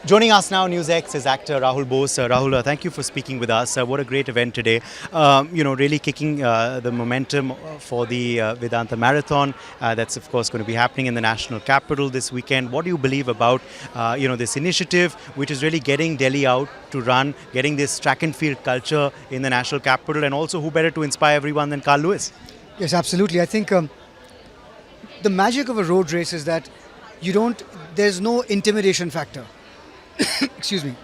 Joining us now, NewsX, is actor Rahul Bose. Rahul, thank you for speaking with us. What a great event today. Really kicking the momentum for the Vidanta Marathon. That's, of course, going to be happening in the national capital this weekend. What do you believe about, this initiative, which is really getting Delhi out to run, getting this track and field culture in the national capital, and also who better to inspire everyone than Carl Lewis? Yes, absolutely. I think the magic of a road race is that there's no intimidation factor. Excuse me.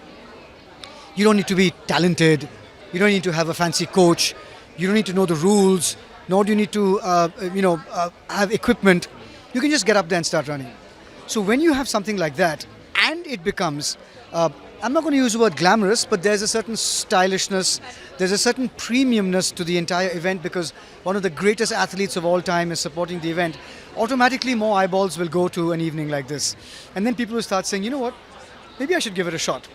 You don't need to be talented. You don't need to have a fancy coach. You don't need to know the rules. Nor do you need to, have equipment. You can just get up there and start running. So when you have something like that, and it becomes, I'm not going to use the word glamorous, but there's a certain stylishness, there's a certain premiumness to the entire event because one of the greatest athletes of all time is supporting the event. Automatically, more eyeballs will go to an evening like this. And then people will start saying, you know what? Maybe I should give it a shot.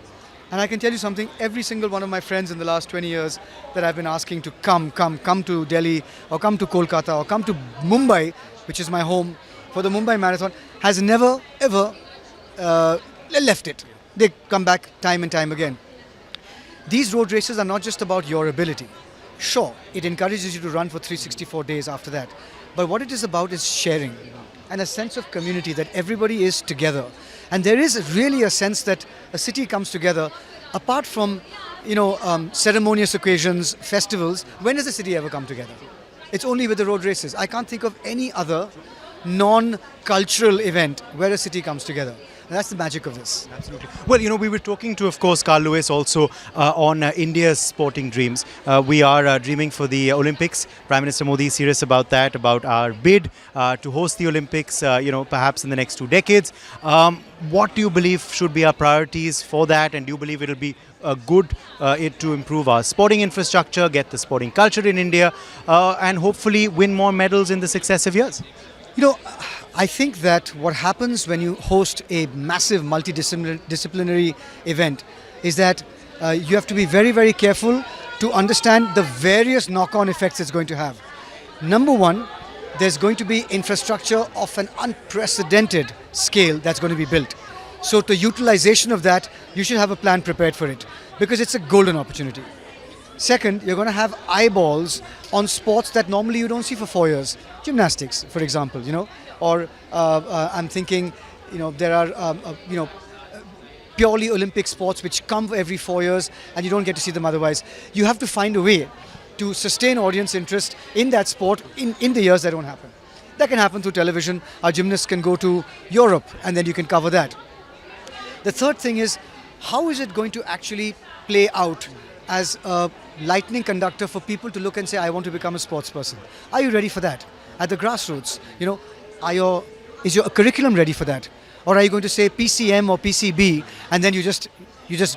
And I can tell you something, every single one of my friends in the last 20 years that I've been asking to come to Delhi or come to Kolkata or come to Mumbai, which is my home, for the Mumbai Marathon, has never, ever left it. They come back time and time again. These road races are not just about your ability. Sure, it encourages you to run for 364 days after that. But what it is about is sharing and a sense of community that everybody is together. And there is really a sense that a city comes together apart from, ceremonious occasions, festivals. When does the city ever come together? It's only with the road races. I can't think of any other non-cultural event where a city comes together. And that's the magic of this. Absolutely. Well, we were talking to, of course, Carl Lewis also on India's sporting dreams. We are dreaming for the Olympics. Prime Minister Modi is serious about that, about our bid to host the Olympics, perhaps in the next 2 decades. What do you believe should be our priorities for that? And do you believe it will be good to improve our sporting infrastructure, get the sporting culture in India, and hopefully win more medals in the successive years? I think that what happens when you host a massive multidisciplinary event is that you have to be very, very careful to understand the various knock-on effects it's going to have. Number one, there's going to be infrastructure of an unprecedented scale that's going to be built. So the utilization of that, you should have a plan prepared for it because it's a golden opportunity. Second, you're going to have eyeballs on sports that normally you don't see for 4 years. Gymnastics, for example, or I'm thinking, there are, purely Olympic sports which come every 4 years and you don't get to see them otherwise. You have to find a way to sustain audience interest in that sport in the years that don't happen. That can happen through television. Our gymnasts can go to Europe and then you can cover that. The third thing is, how is it going to actually play out as a lightning conductor for people to look and say, I want to become a sports person? Are you ready for that? At the grassroots, is your curriculum ready for that? Or are you going to say PCM or PCB and then you just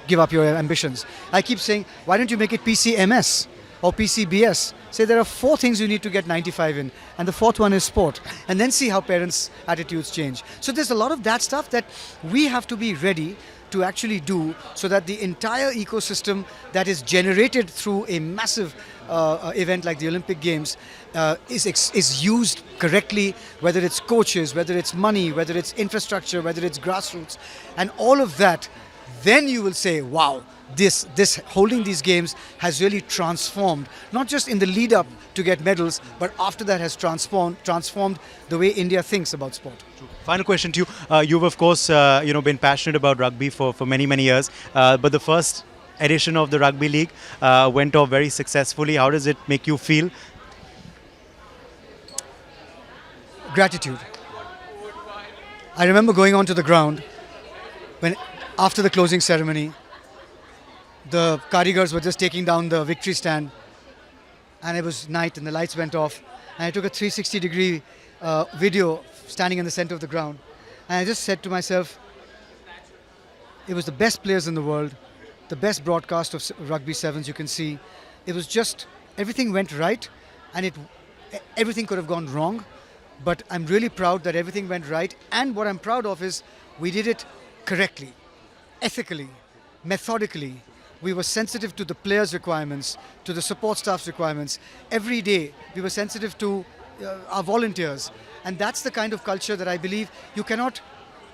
give up your ambitions? I keep saying, why don't you make it PCMS or PCBS? Say there are 4 things you need to get 95 in, and the 4th one is sport. And then see how parents' attitudes change. So there's a lot of that stuff that we have to be ready to actually do so that the entire ecosystem that is generated through a massive event like the Olympic Games is used correctly, whether it's coaches, whether it's money, whether it's infrastructure, whether it's grassroots, and all of that. Then you will say, wow, this holding these games has really transformed, not just in the lead up to get medals, but after that has transformed the way India thinks about sport. Final question to you. You've, of course, been passionate about rugby for many, many years. But the first edition of the Rugby League went off very successfully. How does it make you feel? Gratitude. I remember going onto the ground when, after the closing ceremony, the Karigars were just taking down the victory stand, and it was night and the lights went off, and I took a 360-degree video standing in the center of the ground, and I just said to myself, it was the best players in the world, the best broadcast of Rugby Sevens you can see. It was just, everything went right, and everything could have gone wrong, but I'm really proud that everything went right, and what I'm proud of is we did it correctly, ethically, methodically. We were sensitive to the players' requirements, to the support staff's requirements. Every day, we were sensitive to our volunteers. And that's the kind of culture that I believe you cannot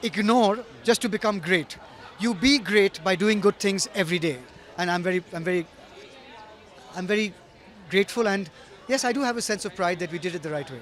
ignore just to become great. you be great by doing good things every day. And I'm very grateful, and yes, I do have a sense of pride that we did it the right way.